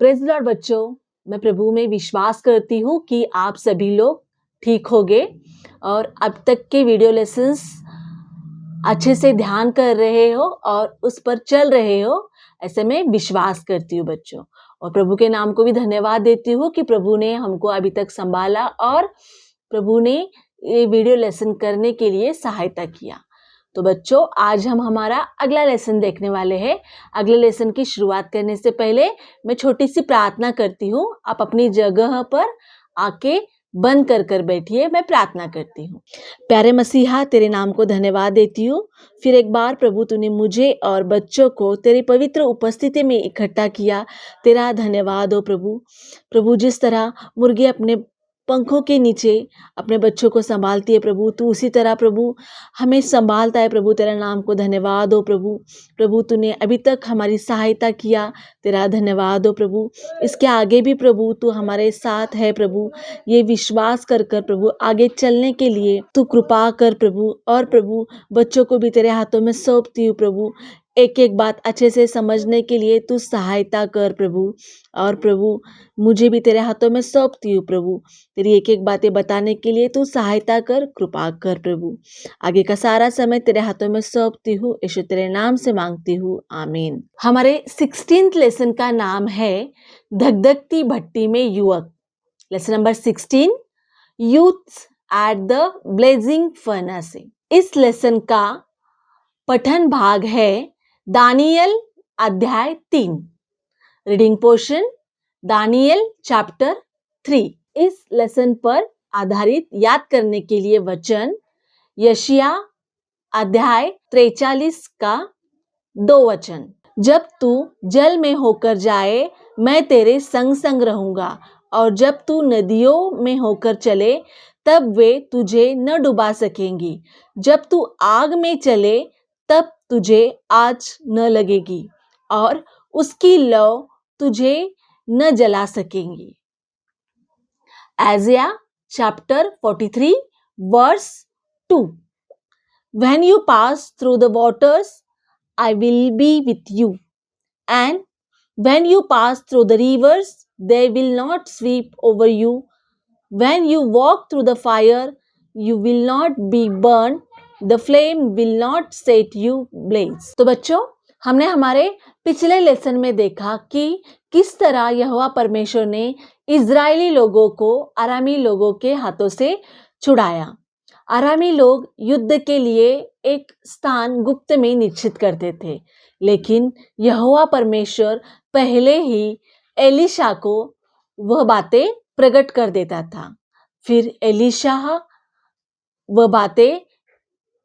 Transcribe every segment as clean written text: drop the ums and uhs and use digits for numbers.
Praise the Lord बच्चों, मैं प्रभु में विश्वास करती हूँ कि आप सभी लोग ठीक होंगे और अब तक के वीडियो लेसन्स अच्छे से ध्यान कर रहे हो और उस पर चल रहे हो, ऐसे मैं विश्वास करती हूँ बच्चों। और प्रभु के नाम को भी धन्यवाद देती हूँ कि प्रभु ने हमको अभी तक संभाला और प्रभु ने ये वीडियो लेसन करने के लिए सहायता किया। तो बच्चों, आज हम हमारा अगला लेसन देखने वाले हैं। अगले लेसन की शुरुआत करने से पहले मैं छोटी सी प्रार्थना करती हूँ। आप अपनी जगह पर आके बंद कर बैठिए, मैं प्रार्थना करती हूँ। प्यारे मसीहा, तेरे नाम को धन्यवाद देती हूँ। फिर एक बार प्रभु तूने मुझे और बच्चों को तेरी पवित्र उपस्थिति में इकट्ठा किया, तेरा धन्यवाद हो प्रभु। प्रभु, जिस तरह मुर्गी अपने पंखों के नीचे अपने बच्चों को संभालती है प्रभु, तू उसी तरह प्रभु हमें संभालता है प्रभु। तेरा नाम को धन्यवाद हो प्रभु। प्रभु, तूने अभी तक हमारी सहायता किया, तेरा धन्यवाद हो प्रभु। इसके आगे भी प्रभु तू हमारे साथ है प्रभु। ये विश्वास कर प्रभु आगे चलने के लिए तू कृपा कर प्रभु। और प्रभु, बच्चों को भी तेरे हाथों में सौंपती हूँ प्रभु। एक एक बात अच्छे से समझने के लिए तू सहायता कर प्रभु। और प्रभु, मुझे भी तेरे हाथों में सौंपती हूँ प्रभु। तेरी एक एक बातें बताने के लिए तू सहायता कर, कृपा कर प्रभु। आगे का सारा समय तेरे हाथों में सौंपती हूँ, यीशु तेरे नाम से मांगती हूँ, आमीन। हमारे 16th लेसन का नाम है धगधगती भट्टी में युवक। Lesson number 16, youths at the blazing furnace. इस लेसन का पठन भाग है दानियल अध्याय 3। Reading portion Daniel chapter 3। इस लेसन पर आधारित याद करने के लिए वचन यशायाह अध्याय 43 का 2 वचन। जब तू जल में होकर जाए, मैं तेरे संग संग रहूंगा, और जब तू नदियों में होकर चले, तब वे तुझे न डुबा सकेंगी। जब तू आग में चले, तब तुझे आग न लगेगी, और उसकी लौ तुझे न जला सकेंगी। Isaiah chapter 43 verse 2. When you pass through the waters, I will be with you. And when you pass through the rivers, they will not sweep over you. When you walk through the fire, you will not be burned. The flame will not set you ablaze. तो बच्चों, हमने हमारे पिछले lesson में देखा कि किस तरह यहोवा परमेश्वर ने इजरायली लोगों को अरामी लोगों के हाथों से छुड़ाया। अरामी लोग युद्ध के लिए एक स्थान गुप्त में निश्चित करते थे, लेकिन यहोवा परमेश्वर पहले ही एलीशा को वह बातें प्रकट कर देता था। फिर एलीशा वह बातें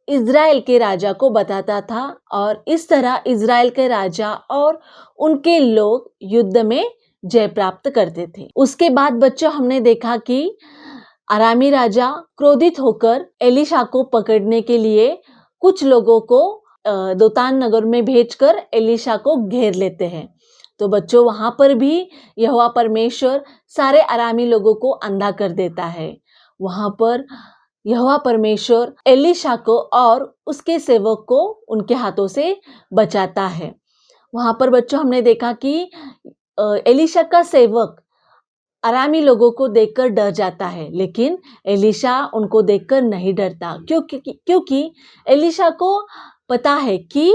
इज़राइल के राजा को बताता था, और इस तरह इज़राइल के राजा और उनके लोग युद्ध में जय प्राप्त करते थे। उसके बाद बच्चों, हमने देखा कि अरामी राजा क्रोधित होकर एलीशा को पकड़ने के लिए कुछ लोगों को दोतान नगर में भेजकर एलीशा को घेर लेते हैं। तो बच्चों, वहां पर भी यहोवा परमेश्वर सारे अरामी लोगों को अंधा कर देता है। वहां पर यहोवा परमेश्वर एलीशा को और उसके सेवक को उनके हाथों से बचाता है। वहां पर बच्चों, हमने देखा कि एलीशा का सेवक अरामी लोगों को देखकर डर जाता है, लेकिन एलीशा उनको देखकर नहीं डरता, क्योंकि एलीशा को पता है कि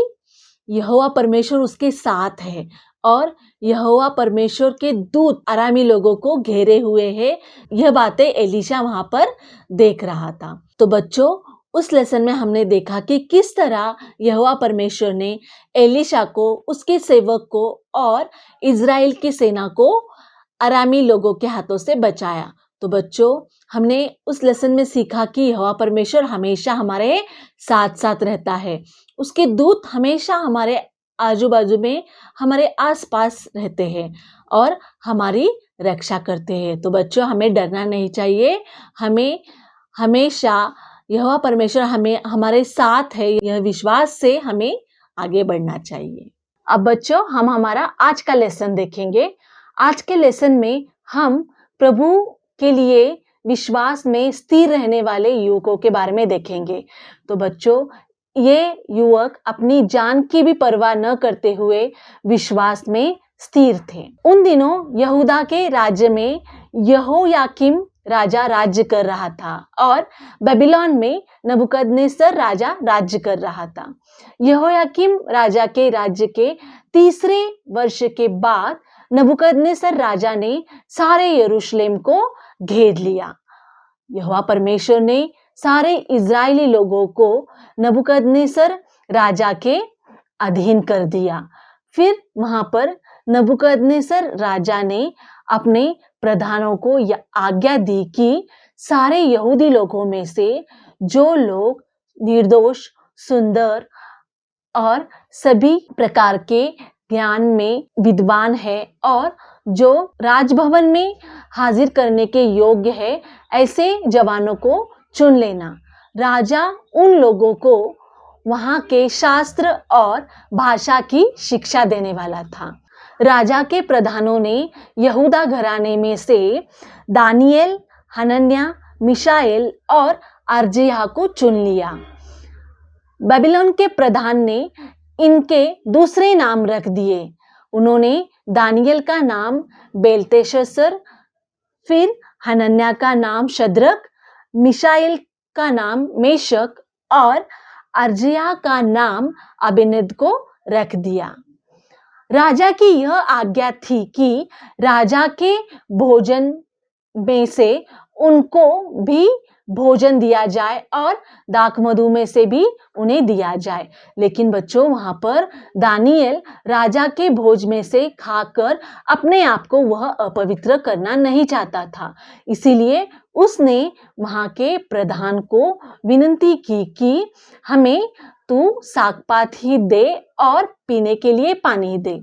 यहोवा परमेश्वर उसके साथ है और यहोवा परमेश्वर के दूत अरामी लोगों को घेरे हुए हैं। यह बातें एलीशा वहां पर देख रहा था। तो बच्चों, उस लेसन में हमने देखा कि किस तरह यहोवा परमेश्वर ने एलीशा को, उसके सेवक को और इज़राइल की सेना को अरामी लोगों के हाथों से बचाया। तो बच्चों, हमने उस लेसन में सीखा कि यहोवा परमेश्वर हमेशा हमारे साथ साथ रहता है। उसके दूत हमेशा हमारे आजू बाजू में, हमारे आसपास रहते हैं और हमारी रक्षा करते हैं। तो बच्चों, हमें डरना नहीं चाहिए। हमें हमेशा यहोवा परमेश्वर हमारे साथ है, यह विश्वास से हमें आगे बढ़ना चाहिए। अब बच्चों, हम हमारा आज का लेसन देखेंगे। आज के लेसन में हम प्रभु के लिए विश्वास में स्थिर रहने वाले युवकों के बारे में देखेंगे। तो बच्चों, ये युवक अपनी जान की भी परवाह न करते हुए विश्वास में स्थिर थे। उन दिनों यहूदा के राज्य में यहोयाकीम राजा राज्य कर रहा था और बेबीलोन में नबूकदनेस्सर राजा राज्य कर रहा था। यहोयाकीम राजा के राज्य के तीसरे वर्ष के बाद नबूकदनेस्सर राजा ने सारे यरूशलेम को घेर लिया। यहोवा परमेश्वर ने सारे इज़राइली लोगों को नबूकदनेस्सर राजा के अधीन कर दिया। फिर वहां पर नबूकदनेस्सर राजा ने अपने प्रधानों को यह आज्ञा दी कि सारे यहूदी लोगों में से जो लोग निर्दोष, सुंदर और सभी प्रकार के ज्ञान में विद्वान है और जो राजभवन में हाजिर करने के योग्य है, ऐसे जवानों को चुन लेना। राजा उन लोगों को वहां के शास्त्र और भाषा की शिक्षा देने वाला था। राजा के प्रधानों ने यहूदा घराने में से दानियेल, हनन्याह, मिशाएल और अर्जिय्याह को चुन लिया। बेबीलोन के प्रधान ने इनके दूसरे नाम रख दिए। उन्होंने दानियेल का नाम बेलतेशस्सर, फिर हनन्याह का नाम शद्रक, मिशाएल का नाम मेशक और अर्जिय्याह का नाम अबेदnego रख दिया। राजा की यह आज्ञा थी कि राजा के भोजन में से उनको भी भोजन दिया जाए और दाखमधु में से भी उन्हें दिया जाए। लेकिन बच्चों, वहां पर दानियेल राजा के भोज में से खाकर अपने आप को वह अपवित्र करना नहीं चाहता था। इसीलिए उसने वहां के प्रधान को विनती की कि हमें तू सागपात ही दे और पीने के लिए पानी दे।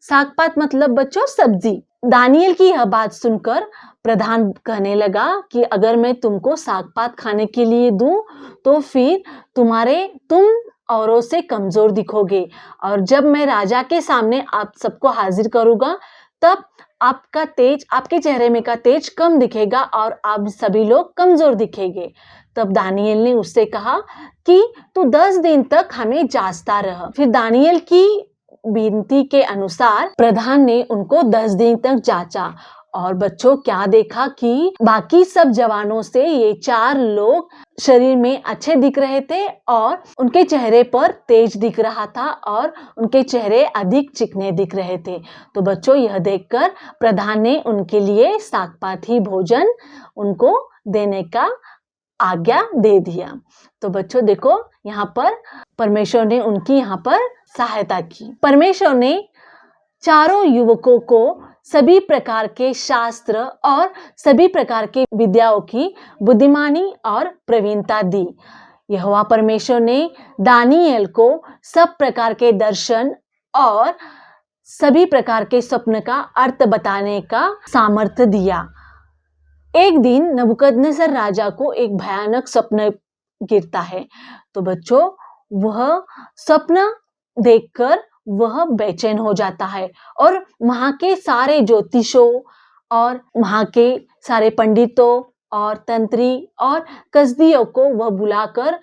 सागपात मतलब बच्चों सब्जी। दानियेल की यह बात सुनकर प्रधान कहने लगा कि अगर मैं तुमको सागपात खाने के लिए दूं तो फिर तुम औरों से कमजोर दिखोगे और जब मैं राजा के सामने आप सबको हाजिर करूंगा तब आपके चेहरे में का तेज कम दिखेगा और आप सभी लोग कमजोर दिखेंगे। तब दानियेल ने उससे कहा कि तू 10 दिन तक हमें जांचता रह। फिर दानियेल की विनती के अनुसार प्रधान ने उनको 10 दिन तक जांचा और बच्चों क्या देखा कि बाकी सब जवानों से ये 4 लोग शरीर में अच्छे दिख रहे थे और उनके चेहरे पर तेज दिख रहा था और उनके चेहरे अधिक चिकने दिख रहे थे। तो बच्चों, यह देखकर प्रधान ने उनके लिए सागपात ही भोजन उनको देने का आज्ञा दे दिया। तो बच्चों देखो, यहाँ पर परमेश्वर ने उनकी यहाँ पर सहायता की। परमेश्वर ने चारों युवकों को सभी प्रकार के शास्त्र और सभी प्रकार के विद्याओं की बुद्धिमानी और प्रवीणता दी। यहोवा परमेश्वर ने दानियेल को सब प्रकार के दर्शन और सभी प्रकार के स्वप्न का अर्थ बताने का सामर्थ्य दिया। एक दिन नबूकदनेस्सर राजा को एक भयानक स्वप्न गिरता है। तो बच्चों, वह स्वप्न देखकर वह बेचैन हो जाता है और वहां के सारे ज्योतिषों और वहां के सारे पंडितों और तंत्री और कसदियों को वह बुलाकर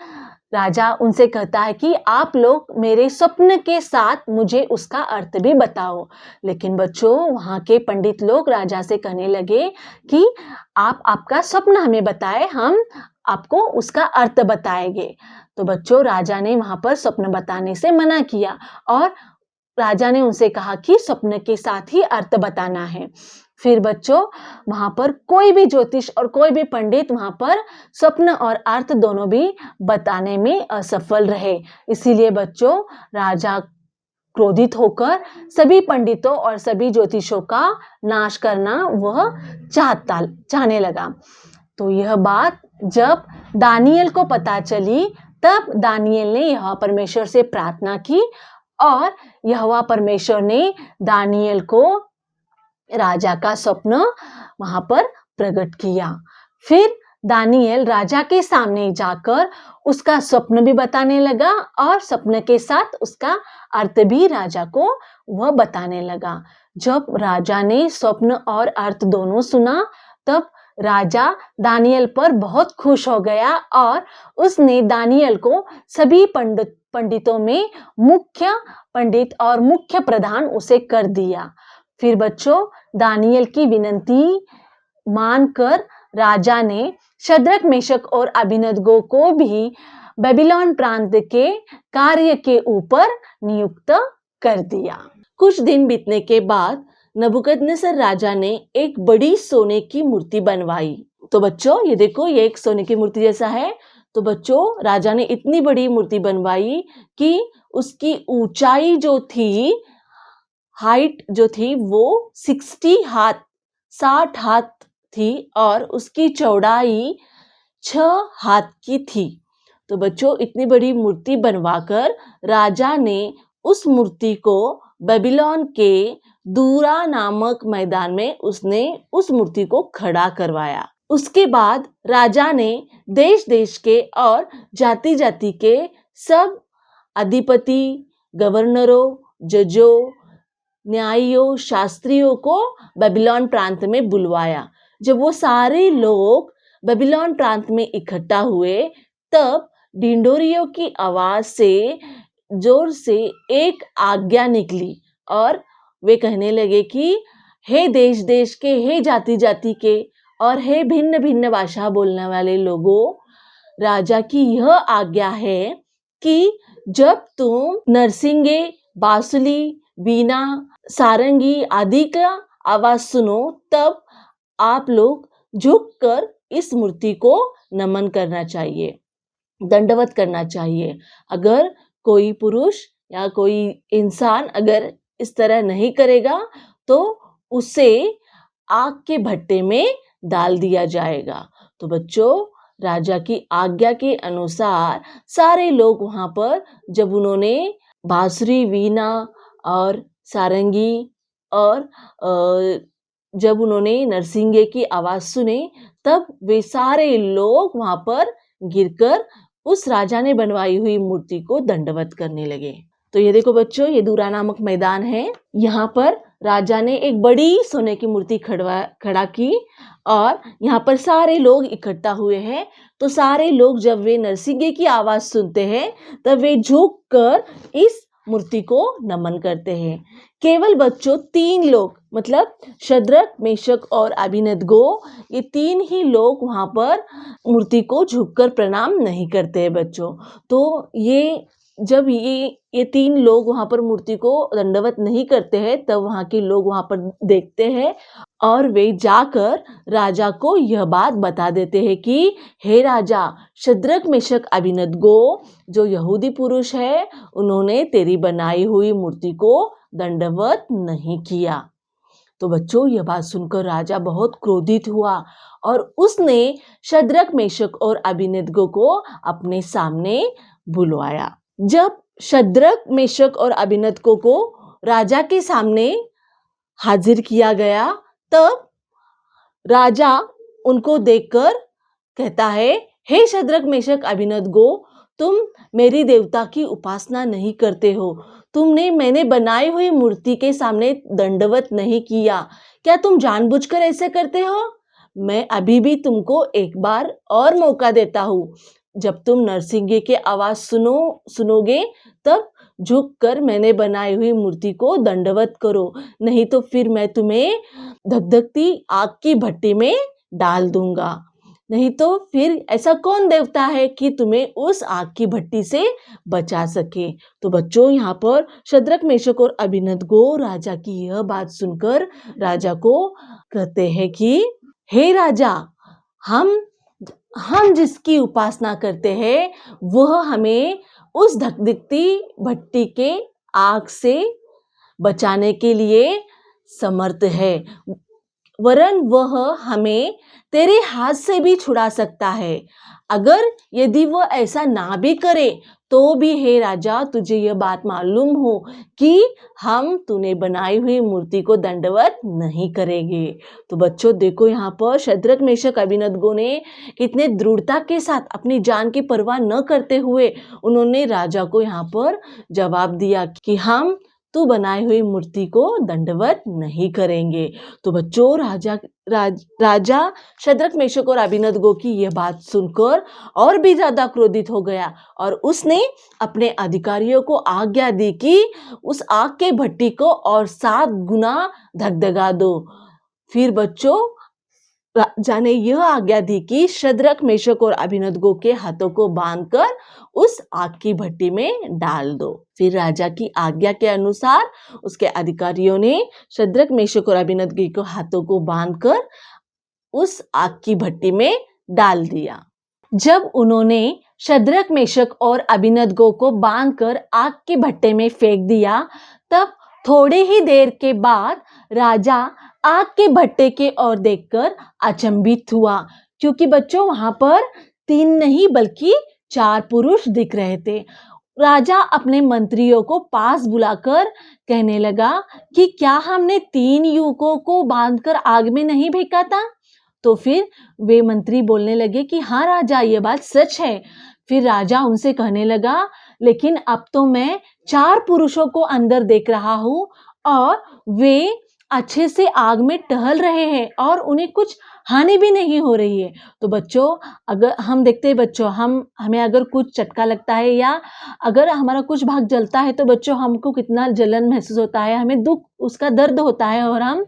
राजा उनसे कहता है कि आप लोग मेरे स्वप्न के साथ मुझे उसका अर्थ भी बताओ। लेकिन बच्चों, वहां के पंडित लोग राजा से कहने लगे कि आप आपका स्वप्न हमें बताएं, हम आपको उसका अर्थ बताएंगे। तो बच्चों, राजा ने वहां पर स्वप्न बताने से मना किया और राजा ने उनसे कहा कि स्वप्न के साथ ही अर्थ बताना है। फिर बच्चों, वहां पर कोई भी ज्योतिष और कोई भी पंडित वहां पर स्वप्न और अर्थ दोनों भी बताने में असफल रहे। इसीलिए बच्चों, राजा क्रोधित होकर सभी पंडितों और सभी ज्योतिषों का नाश करना वह चाहने लगा। तो यह बात जब दानियेल को पता चली तब दानियेल ने यहोवा परमेश्वर से प्रार्थना की और यहोवा परमेश्वर ने दानियेल को राजा का स्वप्न वहां पर प्रकट किया। फिर दानियेल राजा के सामने जाकर उसका स्वप्न भी बताने लगा और स्वप्न के साथ उसका अर्थ भी राजा को वह बताने लगा। जब राजा ने स्वप्न और अर्थ दोनों सुना तब राजा दानियल पर बहुत खुश हो गया और उसने दानियल को सभी पंडितों में मुख्य पंडित और मुख्य प्रधान उसे कर दिया। फिर बच्चों, दानियल की विनती मानकर राजा ने शद्रक, मेशक और अबेदनगो को भी बेबीलोन प्रांत के कार्य के ऊपर नियुक्त कर दिया। कुछ दिन बीतने के बाद नबूकदनेस्सर राजा ने एक बड़ी सोने की मूर्ति बनवाई। तो बच्चों, ये देखो, ये एक सोने की मूर्ति जैसा है। तो बच्चों, राजा ने इतनी बड़ी मूर्ति बनवाई कि उसकी ऊंचाई जो थी, हाइट जो थी, वो 60 हाथ थी और उसकी चौड़ाई 6 हाथ की थी। तो बच्चों, इतनी बड़ी मूर्ति बनवाकर राजा ने उस मूर्ति को बेबीलोन के दूरा नामक मैदान में उसने उस मूर्ति को खड़ा करवाया। उसके बाद राजा ने देश देश के और जाति जाति के सब अधिपति, गवर्नरों, जजों, न्यायियों, शास्त्रियों को बेबीलोन प्रांत में बुलवाया। जब वो सारे लोग बेबीलोन प्रांत में इकट्ठा हुए, तब ढिंढोरियों की आवाज से जोर से एक आज्ञा निकली और वे कहने लगे कि हे देश देश के, हे जाति जाति के और हे भिन्न भिन्न भाषा बोलने वाले लोगों, राजा की यह आज्ञा है कि जब तुम नरसिंगे, बांसुरी, वीणा, सारंगी आदि का आवाज सुनो, तब आप लोग झुककर इस मूर्ति को नमन करना चाहिए, दंडवत करना चाहिए। अगर कोई पुरुष या कोई इंसान अगर इस तरह नहीं करेगा तो उसे आग के भट्टे में डाल दिया जाएगा। तो बच्चों, राजा की आज्ञा के अनुसार सारे लोग वहां पर, जब उन्होंने बांसुरी, वीणा और सारंगी और जब उन्होंने नरसिंगे की आवाज सुने, तब वे सारे लोग वहां पर गिरकर उस राजा ने बनवाई हुई मूर्ति को दंडवत करने लगे। तो ये देखो बच्चों, ये दूरा नामक मैदान है। यहाँ पर राजा ने एक बड़ी सोने की मूर्ति खड़ा की और यहाँ पर सारे लोग इकट्ठा हुए हैं। तो सारे लोग जब वे नरसिंगे की आवाज सुनते हैं, तब वे झुक कर इस मूर्ति को नमन करते हैं। केवल बच्चों 3 लोग, मतलब शद्रक, मेशक और अबेदनगो, ये 3 ही लोग वहां पर मूर्ति को झुककर प्रणाम नहीं करते हैं बच्चों। तो जब ये 3 लोग वहां पर मूर्ति को दंडवत नहीं करते हैं, तब वहां के लोग वहां पर देखते हैं और वे जाकर राजा को यह बात बता देते हैं कि हे राजा, शद्रक, मेशक, अबेदनगो जो यहूदी पुरुष है, उन्होंने तेरी बनाई हुई मूर्ति को दंडवत नहीं किया। तो बच्चों, यह बात सुनकर राजा बहुत क्रोधित हुआ और उसने शद्रक, मेशक और अबेदनगो को अपने सामने बुलवाया। जब शद्रक, मेशक और अबेदनगो को राजा के सामने हाजिर किया गया, तब राजा उनको देखकर कहता है, हे शद्रक, मेशक, अबेदनगो, तुम मेरी देवता की उपासना नहीं करते हो। तुमने मैंने बनाई हुई मूर्ति के सामने दंडवत नहीं किया। क्या तुम जानबूझकर ऐसे करते हो? मैं अभी भी तुमको एक बार और मौका देता हूँ। जब तुम नरसिंगे की आवाज सुनोगे, तब झुककर मैंने बनाई हुई मूर्ति को दंडवत करो, नहीं तो फिर मैं तुम्हें धकधकती आग की भट्टी में डाल दूंगा। नहीं तो फिर ऐसा कौन देवता है कि तुम्हें उस आग की भट्टी से बचा सके। तो बच्चों, यहाँ पर शद्रक, मेशक और अबेदनगो राजा की यह बात सुनकर राजा को कहते हैं कि हे राजा, हम जिसकी उपासना करते हैं, वह हमें उस धकधकती भट्टी के आग से बचाने के लिए समर्थ है, वरन वह हमें तेरे हाथ से भी छुड़ा सकता है। अगर यदि वह ऐसा ना भी करे, तो भी हे राजा, तुझे यह बात मालूम हो कि हम तूने बनाई हुई मूर्ति को दंडवत नहीं करेंगे। तो बच्चों देखो, यहाँ पर शद्रक, मेशक, अबेदनगो ने कितने दृढ़ता के साथ अपनी जान की परवाह न करते हुए उन्होंने राजा को यहाँ पर जवाब दिया कि हम तू बनाई हुई मूर्ति को दंडवत नहीं करेंगे। तो बच्चों राजा शद्रक मेशक और अबेदनगो की यह बात सुनकर और भी ज्यादा क्रोधित हो गया और उसने अपने अधिकारियों को आज्ञा दी कि उस आग के भट्टी को और 7 गुना धगधगा दो। फिर बच्चों राजा ने यह आज्ञा दी कि शद्रक मेशक और अबेदनगो के हाथों को बांधकर उस आग की भट्टी में डाल दो। फिर राजा की आज्ञा के अनुसार उसके अधिकारियों ने शद्रक मेशक और अबेदनगो के हाथों को बांधकर उस आग की भट्टी में डाल दिया। जब उन्होंने शद्रक मेशक और अबेदनगो को बांधकर आग के भट्टे में फेंक दिया, तब थोड़ी ही देर के बाद राजा आग के भट्टे के ओर देखकर अचंभित हुआ, क्योंकि बच्चों वहां पर 3 नहीं बल्कि 4 पुरुष दिख रहे थे। राजा अपने मंत्रियों को पास बुलाकर कहने लगा कि क्या हमने 3 युवकों को बांधकर आग में नहीं फेंका था? तो फिर वे मंत्री बोलने लगे कि हाँ राजा, ये बात सच है। फिर राजा उनसे कहने लगा, लेकिन अब तो मैं 4 पुरुषों को अंदर देख रहा हूँ और वे अच्छे से आग में टहल रहे हैं और उन्हें कुछ हानि भी नहीं हो रही है। तो बच्चों, अगर हम देखते हैं बच्चों, हमें अगर कुछ चटका लगता है या अगर हमारा कुछ भाग जलता है तो बच्चों हमको कितना जलन महसूस होता है, हमें दुख, उसका दर्द होता है और हम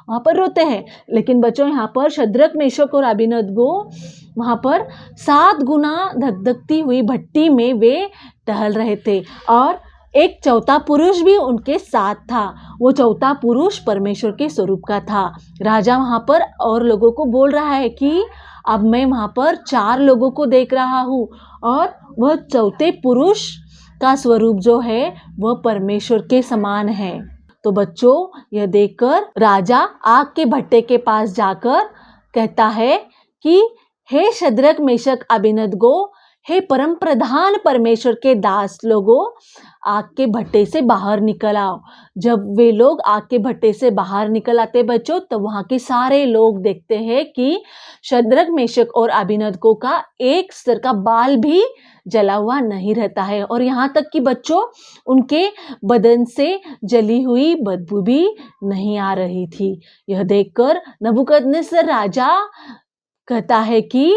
वहाँ पर रोते हैं। लेकिन बच्चों यहाँ पर शद्रक मेशक और अबेदनगो वहाँ पर 7 गुना धगधगती हुई भट्टी में वे टहल रहे थे और एक चौथा पुरुष भी उनके साथ था। वो चौथा पुरुष परमेश्वर के स्वरूप का था। राजा वहाँ पर और लोगों को बोल रहा है कि अब मैं वहाँ पर 4 लोगों को देख रहा हूँ और वह चौथे पुरुष का स्वरूप जो है वह परमेश्वर के समान है। तो बच्चों, यह देखकर राजा आग के भट्टे के पास जाकर कहता है कि हे शद्रक मेशक अबेदनगो, हे परम प्रधान परमेश्वर के दास लोगों, आग के भट्टे से बाहर निकल आओ। जब वे लोग आग के भट्टे से बाहर निकल आते बच्चों, तो वहाँ के सारे लोग देखते हैं कि शद्रक मेशक और अबेदनगो का एक सिर का बाल भी जला हुआ नहीं रहता है और यहाँ तक कि बच्चों उनके बदन से जली हुई बदबू भी नहीं आ रही थी। यह देखकर नबूकदनेस्सर राजा कहता है कि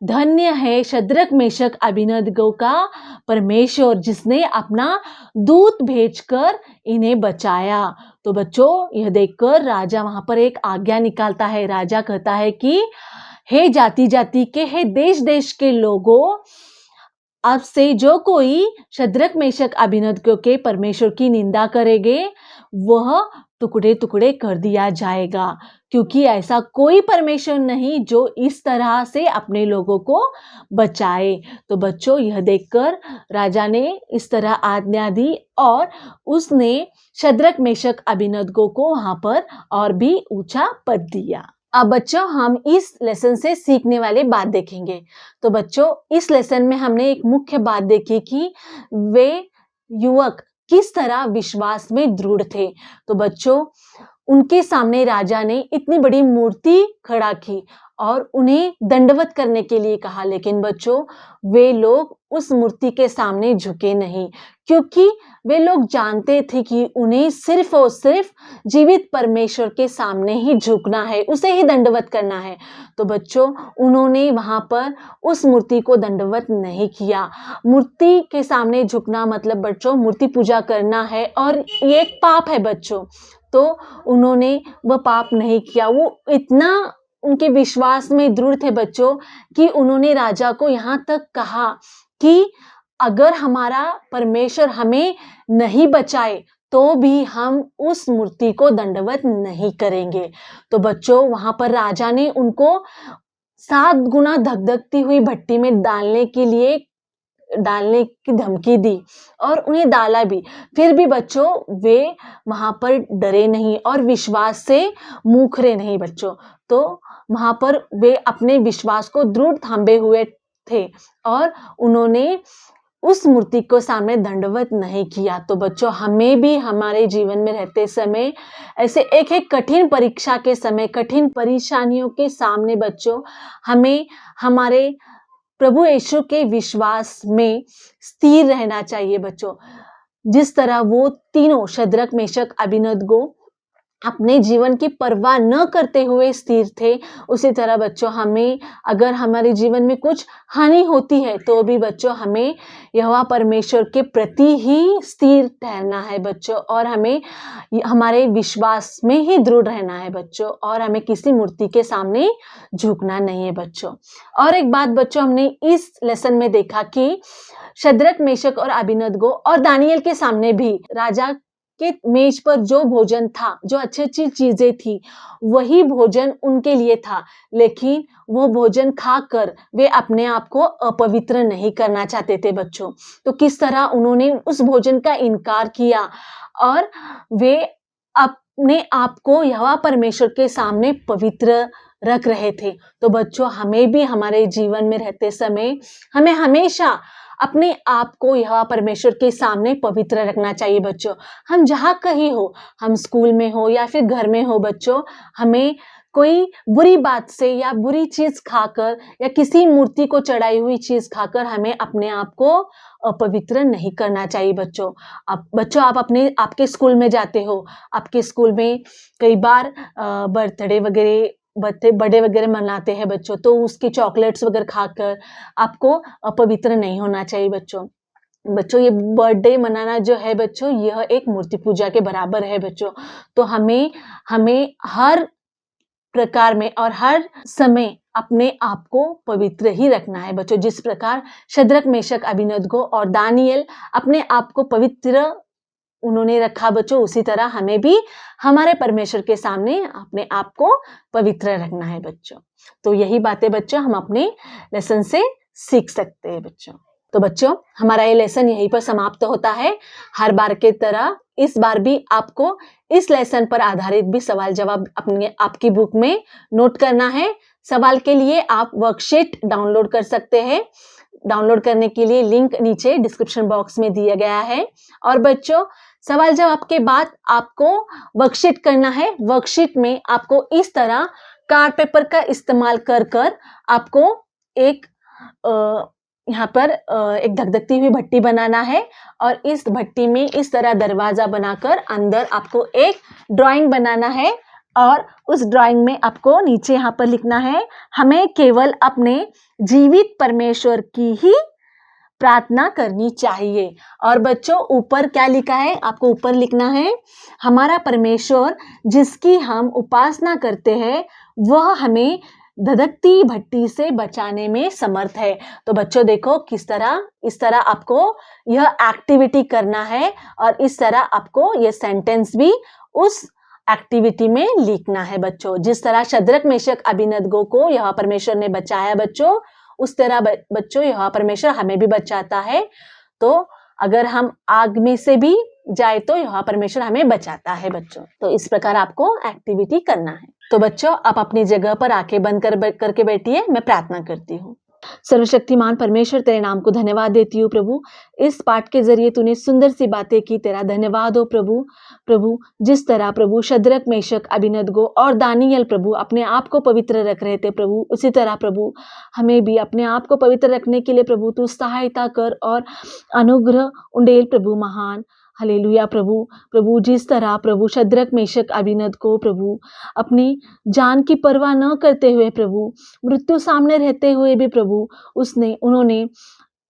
धन्य है शद्रक मेशक अबेदनगो का परमेश्वर, जिसने अपना दूत भेजकर इन्हें बचाया। तो बच्चों, यह देखकर राजा वहां पर एक आज्ञा निकालता है। राजा कहता है कि हे जाति जाति के, हे देश देश के लोगों, अब से जो कोई शद्रक मेशक अबेदनगो के परमेश्वर की निंदा करेंगे वह टुकड़े टुकड़े कर दिया जाएगा, क्योंकि ऐसा कोई परमेश्वर नहीं जो इस तरह से अपने लोगों को बचाए। तो बच्चों, यह देखकर राजा ने इस तरह आज्ञा दी और उसने शद्रक मेशक अबेदनगो को वहां पर और भी ऊंचा पद दिया। अब बच्चों, हम इस लेसन से सीखने वाली बात देखेंगे। तो बच्चों, इस लेसन में हमने एक मुख्य बात देखी कि वे युवक किस तरह विश्वास में दृढ़ थे। तो बच्चों, उनके सामने राजा ने इतनी बड़ी मूर्ति खड़ा की और उन्हें दंडवत करने के लिए कहा, लेकिन बच्चों वे लोग उस मूर्ति के सामने झुके नहीं, क्योंकि वे लोग जानते थे कि उन्हें सिर्फ और सिर्फ जीवित परमेश्वर के सामने ही झुकना है, उसे ही दंडवत करना है। तो बच्चों, उन्होंने वहां पर उस मूर्ति को दंडवत नहीं किया। मूर्ति के सामने झुकना मतलब बच्चों मूर्ति पूजा करना है और ये एक पाप है बच्चों। तो उन्होंने वह पाप नहीं किया। वो इतना उनके विश्वास में दृढ़ थे बच्चों कि उन्होंने राजा को यहाँ तक कहा कि अगर हमारा परमेश्वर हमें नहीं बचाए तो भी हम उस मूर्ति को दंडवत नहीं करेंगे। तो बच्चों, वहां पर राजा ने उनको 7 गुना धगधगती हुई भट्टी में डालने की धमकी दी और उन्हें डाला भी। फिर भी बच्चों वे वहां पर डरे नहीं और विश्वास से मुखरे नहीं बच्चों। तो वहां पर वे अपने विश्वास को दृढ़ थामे हुए थे और उन्होंने उस मूर्ति को सामने दंडवत नहीं किया। तो बच्चों, हमें भी हमारे जीवन में रहते समय ऐसे एक एक कठिन परीक्षा के समय, कठिन परेशानियों के सामने बच्चों हमें हमारे प्रभु यीशु के विश्वास में स्थिर रहना चाहिए बच्चों। जिस तरह वो तीनों शद्रक, मेशक, अबेदनगो अपने जीवन की परवाह न करते हुए स्थिर थे, उसी तरह बच्चों हमें अगर हमारे जीवन में कुछ हानि होती है तो भी बच्चों हमें यहोवा परमेश्वर के प्रति ही स्थिर ठहरना है बच्चों, और हमें हमारे विश्वास में ही दृढ़ रहना है बच्चों, और हमें किसी मूर्ति के सामने झुकना नहीं है बच्चों। और एक बात बच्चों, हमने इस लेसन में देखा कि शद्रक, मेशक और अबेदनगो और दानियेल के सामने भी राजा के मेज पर जो भोजन था, जो अच्छी-अच्छी चीजें थी, वही भोजन उनके लिए था, लेकिन वो भोजन खाकर वे अपने आप को अपवित्र नहीं करना चाहते थे बच्चों। तो किस तरह उन्होंने उस भोजन का इनकार किया और वे अपने आप को यहोवा परमेश्वर के सामने पवित्र रख रहे थे। तो बच्चों हमें भी हमारे जीवन में रहते समय हमें हमेशा अपने आप को यहोवा परमेश्वर के सामने पवित्र रखना चाहिए बच्चों। हम जहाँ कहीं हो, हम स्कूल में हो या फिर घर में हो बच्चों, हमें कोई बुरी बात से या बुरी चीज खाकर या किसी मूर्ति को चढ़ाई हुई चीज खाकर हमें अपने आप को अपवित्र नहीं करना चाहिए बच्चों। बच्चों आप आपके स्कूल में जाते हो, आपके स्कूल में कई बार बर्थडे वगैरह बर्थडे वगैरह मनाते हैं बच्चों, तो उसकी चॉकलेट्स वगैरह खाकर आपको अपवित्र नहीं होना चाहिए बच्चों। बच्चों ये बर्थडे मनाना जो है बच्चों, यह एक मूर्ति पूजा के बराबर है बच्चों। तो हमें हर प्रकार में और हर समय अपने आप को पवित्र ही रखना है बच्चों। जिस प्रकार शद्रक, मेशक, अबेदनगो और दानियेल अपने आप को पवित्र उन्होंने रखा बच्चों, उसी तरह हमें भी हमारे परमेश्वर के सामने अपने आप को पवित्र रखना है बच्चों। तो यही बातें बच्चों हम अपने लेसन से सीख सकते हैं बच्चों। तो बच्चों हमारा ये लेसन यहीं पर समाप्त होता है। हर बार के तरह इस बार भी आपको इस लेसन पर आधारित भी सवाल जवाब आपकी बुक में नोट करना है। सवाल के लिए आप वर्कशीट डाउनलोड कर सकते हैं। डाउनलोड करने के लिए लिंक नीचे डिस्क्रिप्शन बॉक्स में दिया गया है। और बच्चों सवाल जवाब के बाद आपको वर्कशीट करना है। वर्कशीट में आपको इस तरह कार्ड पेपर का इस्तेमाल कर आपको एक यहाँ पर एक धकधकती हुई भट्टी बनाना है, और इस भट्टी में इस तरह दरवाजा बनाकर अंदर आपको एक ड्राइंग बनाना है, और उस ड्राइंग में आपको नीचे यहाँ पर लिखना है, हमें केवल अपने जीवित परमेश्वर की ही प्रार्थना करनी चाहिए। और बच्चों ऊपर क्या लिखा है, आपको ऊपर लिखना है, हमारा परमेश्वर जिसकी हम उपासना करते हैं वह हमें धधकती भट्टी से बचाने में समर्थ है। तो बच्चों देखो इस तरह आपको यह एक्टिविटी करना है, और इस तरह आपको यह सेंटेंस भी उस एक्टिविटी में लिखना है बच्चों। जिस तरह शद्रक, मेशक, अबेदनगो को यहोवा परमेश्वर ने बचाया बच्चों, उस तरह बच्चों यहोवा परमेश्वर हमें भी बचाता है। तो अगर हम आग में से भी जाए तो यहोवा परमेश्वर हमें बचाता है बच्चों। तो इस प्रकार आपको एक्टिविटी करना है। तो बच्चों आप अपनी जगह पर आंखें बंद करके बैठिए, मैं प्रार्थना करती हूँ। सर्वशक्तिमान परमेश्वर तेरे नाम को धन्यवाद देती हूँ प्रभु। इस पाठ के जरिए तूने सुंदर सी बातें की, तेरा धन्यवाद हो प्रभु। प्रभु जिस तरह प्रभु शद्रक, मेशक, अबेदनगो और दानियेल प्रभु अपने आप को पवित्र रख रहे थे प्रभु, उसी तरह प्रभु हमें भी अपने आप को पवित्र रखने के लिए प्रभु तू सहायता कर और अनुग्रह उंडेल प्रभु महान। हालेलुया प्रभु। प्रभु जिस तरह प्रभु शद्रक, मेशक, अबेदनगो प्रभु अपनी जान की परवाह न करते हुए प्रभु मृत्यु सामने रहते हुए भी प्रभु उन्होंने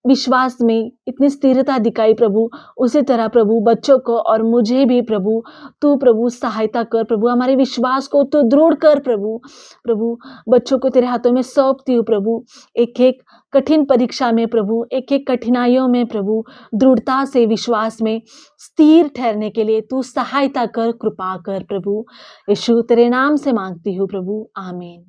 विश्वास में इतनी स्थिरता दिखाई प्रभु, उसी तरह प्रभु बच्चों को और मुझे भी प्रभु तू प्रभु सहायता कर प्रभु, हमारे विश्वास को तू दृढ़ कर प्रभु। प्रभु बच्चों को तेरे हाथों में सौंपती हूँ प्रभु, एक एक कठिन परीक्षा में प्रभु, एक एक कठिनाइयों में प्रभु दृढ़ता से विश्वास में स्थिर ठहरने के लिए तू सहायता कर, कृपा कर प्रभु। यीशु तेरे नाम से मांगती हूँ प्रभु, आमीन।